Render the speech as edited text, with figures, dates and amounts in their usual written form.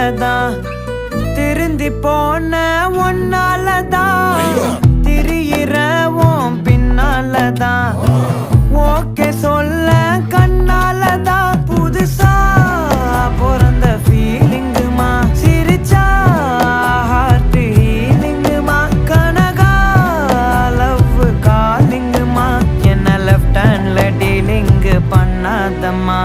உன்னாலதான் திருந்தி போன உன்னாலதான் திரியிறவும் பின்னாலதான் ஓகே சொல்ல கண்ணாலதான் புதுசா பிறந்த ஃபீலிங்குமா சிரிச்சா ஹார்ட் ஹீலிங்குமா கனகா லவ் காலிங்குமா என்ன லெஃப்ட் ஹேண்ட்ல டீலிங்கு பண்ணாதம்மா